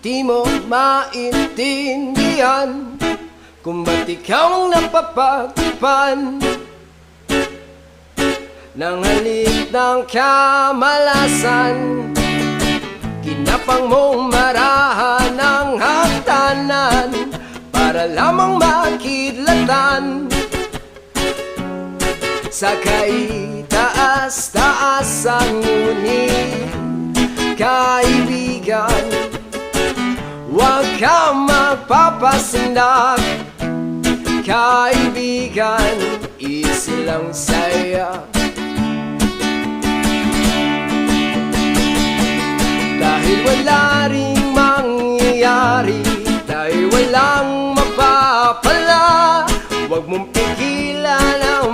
Di mo maintindihan kung ba't ikaw ang napapagpan ng halik ng kamalasan. Kinapang mong marahan ng hagdanan para lamang makidlatan sa kaitaas-taasan. Ngunit kaibigan, huwag ka magpapasindak. Kaibigan, easy lang saya. Dahil wala